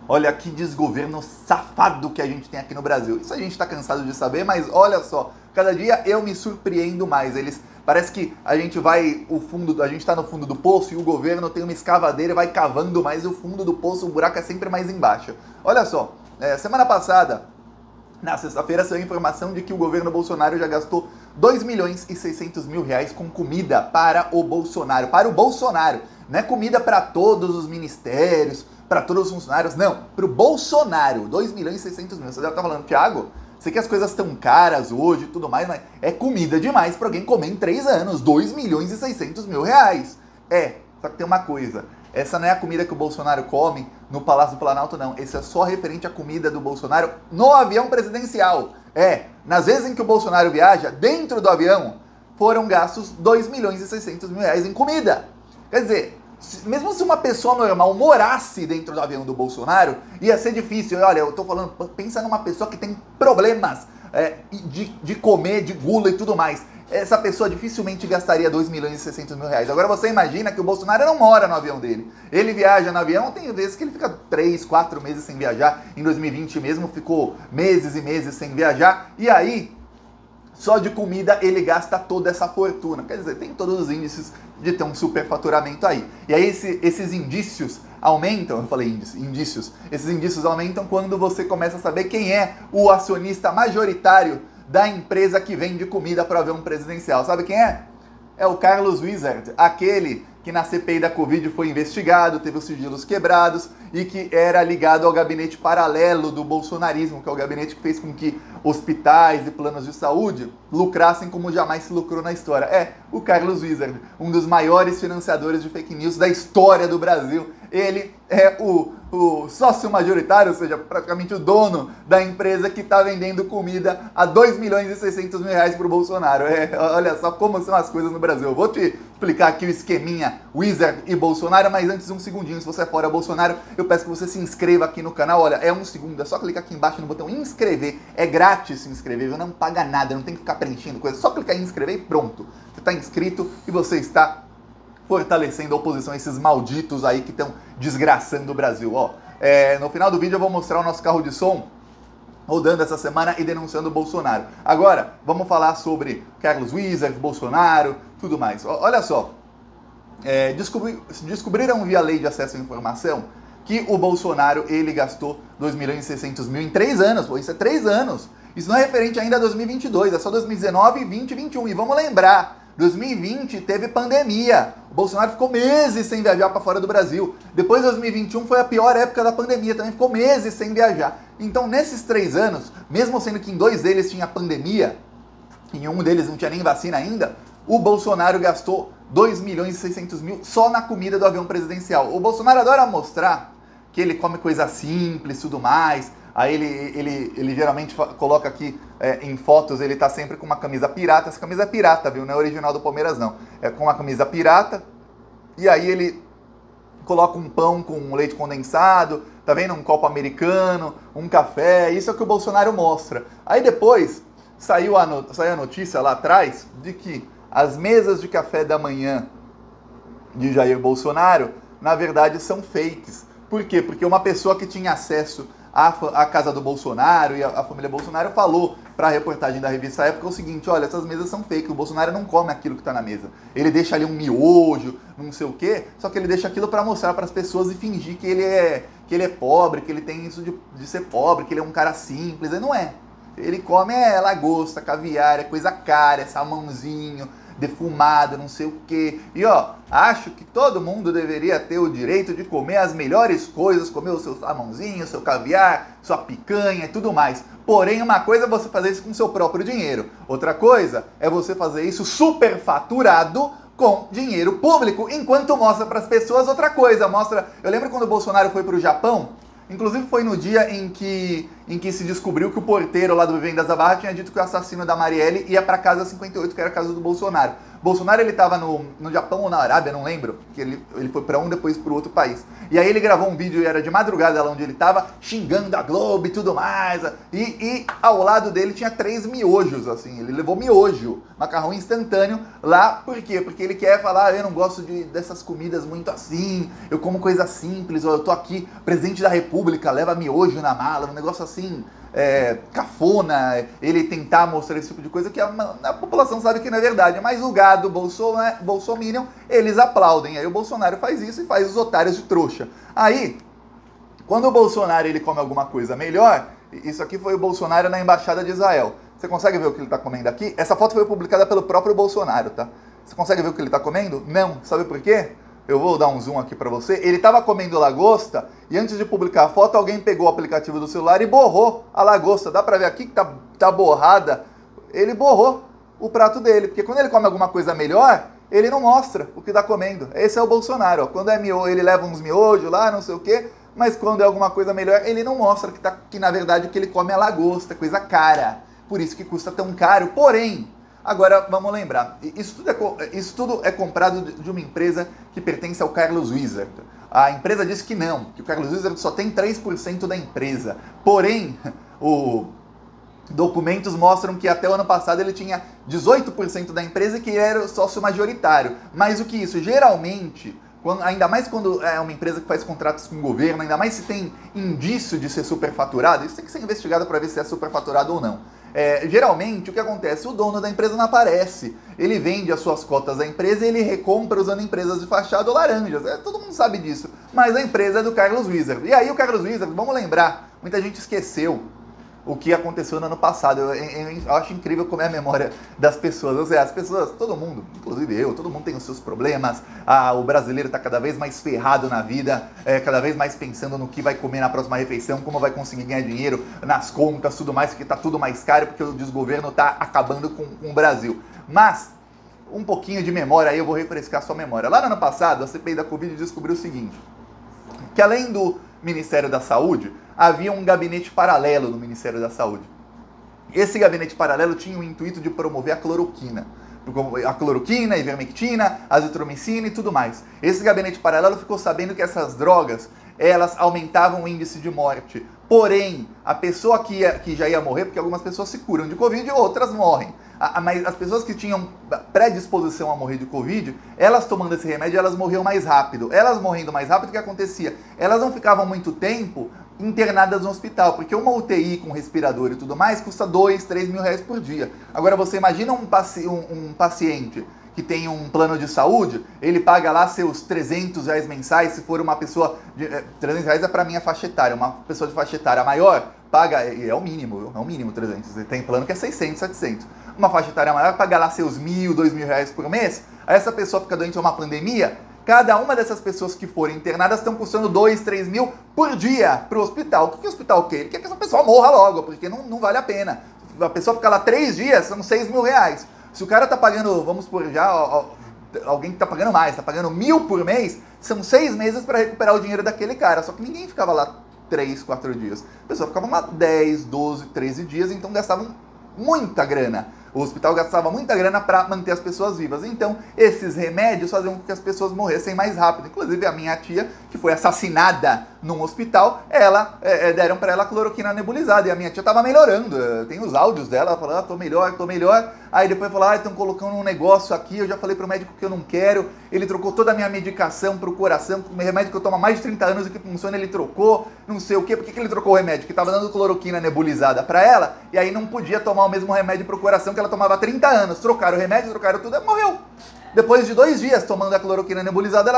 Olha que desgoverno safado que a gente tem aqui no Brasil. Isso a gente está cansado de saber, mas olha só, cada dia eu me surpreendo mais. Parece que a gente está no fundo do poço e o governo tem uma escavadeira e vai cavando mais o fundo do poço, o buraco é sempre mais embaixo. Olha só, semana passada, na sexta-feira, saiu a informação de que o governo Bolsonaro já gastou 2 milhões e 600 mil reais com comida para o Bolsonaro. Para o Bolsonaro, não é comida para todos os ministérios, para todos os funcionários, não, para o Bolsonaro, 2 milhões e 600 mil. Você deve estar falando, Thiago, sei que as coisas estão caras hoje e tudo mais, mas é comida demais para alguém comer em 3 anos, 2 milhões e 600 mil reais. Só que tem uma coisa, essa não é a comida que o Bolsonaro come no Palácio do Planalto, não. Esse é só referente à comida do Bolsonaro no avião presidencial. Nas vezes em que o Bolsonaro viaja, dentro do avião, foram gastos 2 milhões e 600 mil reais em comida. Quer dizer, mesmo se uma pessoa normal morasse dentro do avião do Bolsonaro, ia ser difícil. Olha, eu tô falando, pensa numa pessoa que tem problemas de comer, de gula e tudo mais. Essa pessoa dificilmente gastaria 2 milhões e 600 mil reais. Agora você imagina que o Bolsonaro não mora no avião dele. Ele viaja no avião, tem vezes que ele fica 3, 4 meses sem viajar. Em 2020 mesmo ficou meses e meses sem viajar. E aí, só de comida ele gasta toda essa fortuna. Quer dizer, tem todos os índices de ter um superfaturamento aí. E aí esses indícios aumentam, eu falei indícios. Esses indícios aumentam quando você começa a saber quem é o acionista majoritário da empresa que vende comida para o avião presidencial. Sabe quem é? É o Carlos Wizard, aquele que na CPI da Covid foi investigado, teve os sigilos quebrados e que era ligado ao gabinete paralelo do bolsonarismo, que é o gabinete que fez com que hospitais e planos de saúde lucrassem como jamais se lucrou na história. O Carlos Wizard, um dos maiores financiadores de fake news da história do Brasil. Ele é o sócio majoritário, ou seja, praticamente o dono da empresa que está vendendo comida a 2 milhões e 600 mil reais para o Bolsonaro. Olha só como são as coisas no Brasil. Eu vou te explicar aqui o esqueminha Wizard e Bolsonaro, mas antes um segundinho, se você é fora Bolsonaro, eu peço que você se inscreva aqui no canal. Olha, é 1 segundo, é só clicar aqui embaixo no botão inscrever. É grátis se inscrever, não paga nada, não tem que ficar preenchendo coisa, só clicar em inscrever e pronto. Você está inscrito e você está fortalecendo a oposição a esses malditos aí que estão desgraçando o Brasil. No final do vídeo eu vou mostrar o nosso carro de som rodando essa semana e denunciando o Bolsonaro. Agora, vamos falar sobre Carlos Wizard, Bolsonaro, tudo mais. Olha só, descobriram via lei de acesso à informação que o Bolsonaro, ele gastou 2 milhões e 600 mil em 3 anos. Isso é 3 anos. Isso não é referente ainda a 2022, é só 2019, 20 e 21. E vamos lembrar, 2020 teve pandemia. O Bolsonaro ficou meses sem viajar para fora do Brasil. Depois de 2021 foi a pior época da pandemia, também ficou meses sem viajar. Então, nesses 3 anos, mesmo sendo que em 2 deles tinha pandemia, em um deles não tinha nem vacina ainda, o Bolsonaro gastou 2 milhões e 600 mil só na comida do avião presidencial. O Bolsonaro adora mostrar que ele come coisa simples e tudo mais. Aí ele geralmente coloca aqui em fotos, ele tá sempre com uma camisa pirata. Essa camisa é pirata, viu? Não é original do Palmeiras, não. É com uma camisa pirata. E aí ele coloca um pão com leite condensado, tá vendo? Um copo americano, um café. Isso é o que o Bolsonaro mostra. Aí depois saiu a notícia lá atrás de que as mesas de café da manhã de Jair Bolsonaro, na verdade, são fakes. Por quê? Porque uma pessoa que tinha acesso à casa do Bolsonaro e a família Bolsonaro falou para a reportagem da revista Época o seguinte: olha, essas mesas são fake, o Bolsonaro não come aquilo que está na mesa. Ele deixa ali um miojo, não sei o quê, só que ele deixa aquilo para mostrar para as pessoas e fingir que ele é pobre, que ele tem isso de ser pobre, que ele é um cara simples. E não é. Ele come lagosta, caviar, é coisa cara, é salmãozinho defumado, não sei o quê. E acho que todo mundo deveria ter o direito de comer as melhores coisas, comer o seu salmãozinho, o seu caviar, sua picanha e tudo mais. Porém, uma coisa é você fazer isso com seu próprio dinheiro. Outra coisa é você fazer isso superfaturado com dinheiro público, enquanto mostra para as pessoas outra coisa. Eu lembro quando o Bolsonaro foi para o Japão. Inclusive foi no dia em que se descobriu que o porteiro lá do Vivendas da Barra tinha dito que o assassino da Marielle ia para casa 58, que era a casa do Bolsonaro. Bolsonaro, ele tava no Japão ou na Arábia, não lembro, que ele foi para um, depois para o outro país. E aí ele gravou um vídeo, e era de madrugada lá onde ele tava, xingando a Globo e tudo mais. E ao lado dele tinha 3 miojos, assim, ele levou miojo, macarrão instantâneo lá. Por quê? Porque ele quer falar, eu não gosto dessas comidas muito assim, eu como coisa simples, eu tô aqui, presidente da República, leva miojo na mala, um negócio assim... cafona, ele tentar mostrar esse tipo de coisa que a população sabe que não é verdade, mas o gado bolsominion, eles aplaudem. Aí o Bolsonaro faz isso e faz os otários de trouxa. Aí, quando o Bolsonaro ele come alguma coisa melhor, isso aqui foi o Bolsonaro na Embaixada de Israel. Você consegue ver o que ele tá comendo aqui? Essa foto foi publicada pelo próprio Bolsonaro, tá? Você consegue ver o que ele tá comendo? Não. Sabe por quê? Eu vou dar um zoom aqui pra você. Ele tava comendo lagosta e antes de publicar a foto, alguém pegou o aplicativo do celular e borrou a lagosta. Dá pra ver aqui que tá borrada. Ele borrou o prato dele, porque quando ele come alguma coisa melhor, ele não mostra o que tá comendo. Esse é o Bolsonaro, ó. Quando é miojo, ele leva uns miojos lá, não sei o quê, mas quando é alguma coisa melhor, ele não mostra que na verdade o que ele come é lagosta, coisa cara. Por isso que custa tão caro. Porém, agora, vamos lembrar, isso tudo é comprado de uma empresa que pertence ao Carlos Wizard. A empresa disse que não, que o Carlos Wizard só tem 3% da empresa. Porém, os documentos mostram que até o ano passado ele tinha 18% da empresa, que era o sócio majoritário. Mais do que isso, geralmente... ainda mais quando é uma empresa que faz contratos com o governo, ainda mais se tem indício de ser superfaturado, isso tem que ser investigado para ver se é superfaturado ou não. Geralmente, o que acontece? O dono da empresa não aparece. Ele vende as suas cotas da empresa e ele recompra usando empresas de fachada ou laranjas. Todo mundo sabe disso. Mas a empresa é do Carlos Wizard. E aí o Carlos Wizard, vamos lembrar, muita gente esqueceu o que aconteceu no ano passado. Eu acho incrível como é a memória das pessoas. Ou seja, as pessoas, todo mundo, inclusive eu, todo mundo tem os seus problemas. O brasileiro está cada vez mais ferrado na vida, cada vez mais pensando no que vai comer na próxima refeição, como vai conseguir ganhar dinheiro nas contas, tudo mais, porque está tudo mais caro, porque o desgoverno está acabando com o Brasil. Mas, um pouquinho de memória aí, eu vou refrescar a sua memória. Lá no ano passado, a CPI da Covid descobriu o seguinte, que além do Ministério da Saúde, havia um gabinete paralelo no Ministério da Saúde. Esse gabinete paralelo tinha o intuito de promover a cloroquina, a ivermectina, a azitromicina e tudo mais. Esse gabinete paralelo ficou sabendo que essas drogas, elas aumentavam o índice de morte. Porém, a pessoa que já ia morrer, porque algumas pessoas se curam de Covid e outras morrem. Mas as pessoas que tinham predisposição a morrer de Covid, elas tomando esse remédio, elas morriam mais rápido. Elas morrendo mais rápido, o que acontecia? Elas não ficavam muito tempo internadas no hospital, porque uma UTI com respirador e tudo mais custa 2, 3 mil reais por dia. Agora você imagina um paciente que tem um plano de saúde, ele paga lá seus 300 reais mensais, se for uma pessoa, 300 reais é para minha faixa etária, uma pessoa de faixa etária maior, paga, e é o mínimo 300, tem plano que é 600, 700. Uma faixa etária maior paga lá seus 1.000, 2.000 reais por mês, aí essa pessoa fica doente a uma pandemia, cada uma dessas pessoas que forem internadas estão custando 2, 3 mil por dia pro hospital. O que o hospital quer? Ele quer que essa pessoa morra logo, porque não vale a pena. A pessoa fica lá 3 dias, são 6 mil reais. Se o cara tá pagando, vamos por já, alguém que tá pagando mais, tá pagando 1.000 por mês, são 6 meses para recuperar o dinheiro daquele cara. Só que ninguém ficava lá 3, 4 dias. A pessoa ficava lá 10, 12, 13 dias, então gastavam muita grana. O hospital gastava muita grana para manter as pessoas vivas. Então, esses remédios faziam com que as pessoas morressem mais rápido. Inclusive, a minha tia, que foi assassinada num hospital, deram para ela cloroquina nebulizada. E a minha tia tava melhorando. Tem os áudios dela, ela falou, tô melhor. Aí depois falou, estão colocando um negócio aqui, eu já falei pro médico que eu não quero. Ele trocou toda a minha medicação pro coração, um remédio que eu tomo há mais de 30 anos e que funciona, ele trocou, não sei o quê. Por que ele trocou o remédio? Que tava dando cloroquina nebulizada para ela, e aí não podia tomar o mesmo remédio pro coração que ela tomava há 30 anos. Trocaram o remédio, trocaram tudo, ela morreu. Depois de 2 dias tomando a cloroquina nebulizada,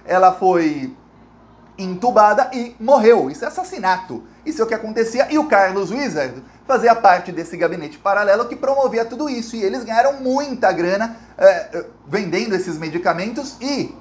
ela foi entubada e morreu. Isso é assassinato. Isso é o que acontecia. E o Carlos Wizard fazia parte desse gabinete paralelo que promovia tudo isso. E eles ganharam muita grana vendendo esses medicamentos e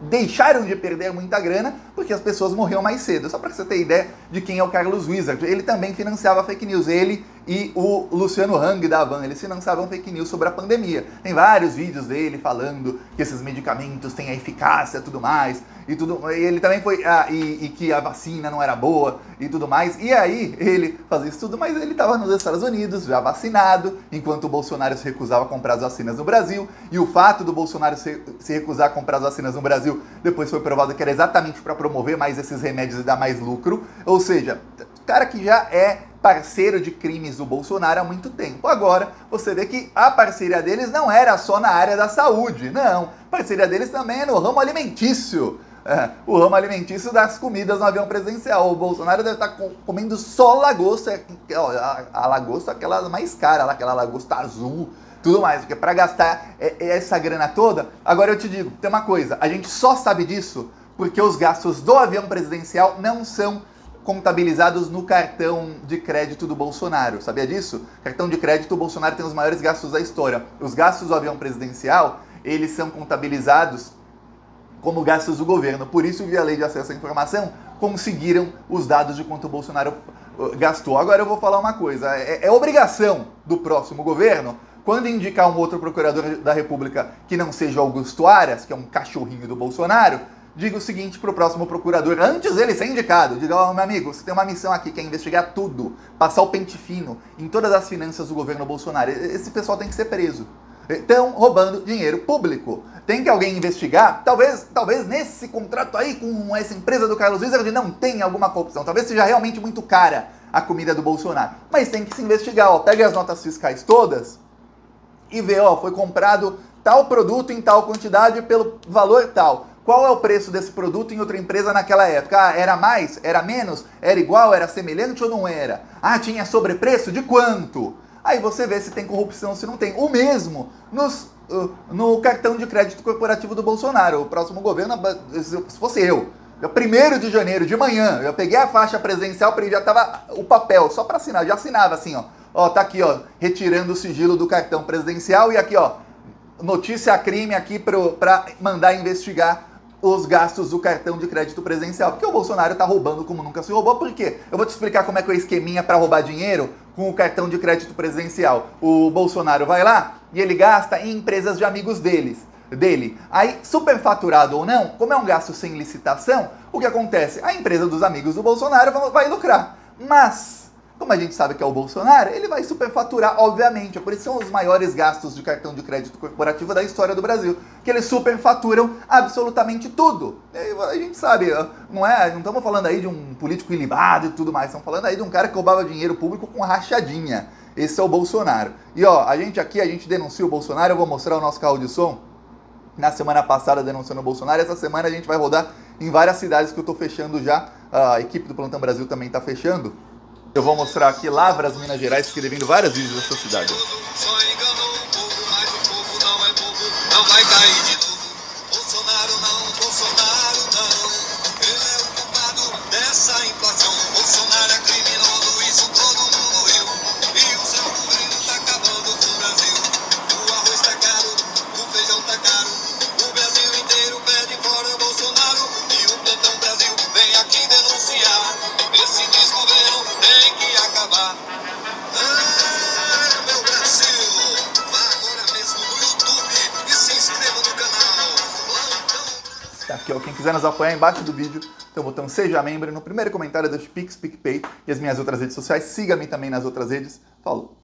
deixaram de perder muita grana porque as pessoas morriam mais cedo. Só para você ter ideia de quem é o Carlos Wizard. Ele também financiava fake news. Ele e o Luciano Hang da Havan, eles financiavam fake news sobre a pandemia. Tem vários vídeos dele falando que esses medicamentos têm a eficácia e tudo mais, e ele também foi, e que a vacina não era boa e tudo mais. E aí ele fazia isso tudo, mas ele estava nos Estados Unidos, já vacinado, enquanto o Bolsonaro se recusava a comprar as vacinas no Brasil. E o fato do Bolsonaro se recusar a comprar as vacinas no Brasil, depois foi provado que era exatamente para promover mais esses remédios e dar mais lucro. Ou seja, cara que já é parceiro de crimes do Bolsonaro há muito tempo. Agora, você vê que a parceria deles não era só na área da saúde, não. A parceria deles também é no ramo alimentício. O ramo alimentício das comidas no avião presidencial. O Bolsonaro deve estar comendo só lagosta, a lagosta aquela mais cara, aquela lagosta azul, tudo mais, porque para gastar essa grana toda. Agora eu te digo, tem uma coisa, a gente só sabe disso porque os gastos do avião presidencial não são contabilizados no cartão de crédito do Bolsonaro. Sabia disso? Cartão de crédito, o Bolsonaro tem os maiores gastos da história. Os gastos do avião presidencial, eles são contabilizados como gastos do governo. Por isso, via Lei de Acesso à Informação, conseguiram os dados de quanto o Bolsonaro gastou. Agora eu vou falar uma coisa, é obrigação do próximo governo, quando indicar um outro procurador da República que não seja Augusto Aras, que é um cachorrinho do Bolsonaro, diga o seguinte para o próximo procurador, antes dele ser indicado, diga, ó, meu amigo, você tem uma missão aqui, que é investigar tudo, passar o pente fino em todas as finanças do governo Bolsonaro. Esse pessoal tem que ser preso. Estão roubando dinheiro público. Tem que alguém investigar. Talvez nesse contrato aí com essa empresa do Carlos Wizard não tenha alguma corrupção. Talvez seja realmente muito cara a comida do Bolsonaro. Mas tem que se investigar. Ó, pega as notas fiscais todas e vê, ó, foi comprado tal produto em tal quantidade pelo valor tal. Qual é o preço desse produto em outra empresa naquela época? Ah, era mais? Era menos? Era igual? Era semelhante ou não era? Ah, tinha sobrepreço? De quanto? Aí você vê se tem corrupção ou se não tem. O mesmo no cartão de crédito corporativo do Bolsonaro. O próximo governo, se fosse eu, 1º de janeiro, de manhã, eu peguei a faixa presidencial, já tava o papel, só para assinar, já assinava assim, ó. Ó, tá aqui, ó, retirando o sigilo do cartão presidencial e aqui, ó, notícia crime aqui para mandar investigar os gastos do cartão de crédito presidencial. Porque o Bolsonaro tá roubando como nunca se roubou. Por quê? Eu vou te explicar como é que é o esqueminha para roubar dinheiro com o cartão de crédito presidencial. O Bolsonaro vai lá e ele gasta em empresas de amigos dele. Aí, superfaturado ou não, como é um gasto sem licitação, o que acontece? A empresa dos amigos do Bolsonaro vai lucrar. Mas, como a gente sabe que é o Bolsonaro, ele vai superfaturar, obviamente. Por isso são os maiores gastos de cartão de crédito corporativo da história do Brasil. Que eles superfaturam absolutamente tudo. E a gente sabe, não estamos falando aí de um político ilibado e tudo mais. Estamos falando aí de um cara que roubava dinheiro público com rachadinha. Esse é o Bolsonaro. E ó, a gente denuncia o Bolsonaro. Eu vou mostrar o nosso carro de som. Na semana passada denunciando o Bolsonaro. Essa semana a gente vai rodar em várias cidades que eu estou fechando já. A equipe do Plantão Brasil também está fechando. Eu vou mostrar aqui Lavras, Minas Gerais, escrevendo vários vídeos dessa cidade. Só enganou o povo, mas o povo não é bobo, não vai cair de novo. Bolsonaro não, ele é o culpado dessa inflação. Bolsonaro é criminoso, isso todo mundo viu. E o seu governo tá acabando com o Brasil. O arroz tá caro, o feijão tá caro. O Brasil inteiro pede fora Bolsonaro. E o Plantão Brasil vem aqui denunciar. Esse desgoverno tem que acabar. Meu Brasil, vá agora mesmo no YouTube e se inscreva no canal. Tá aqui, ó, quem quiser nos apoiar embaixo do vídeo, tem o botão Seja Membro. No primeiro comentário deixe Pix, PicPay e as minhas outras redes sociais. Siga-me também nas outras redes. Falou!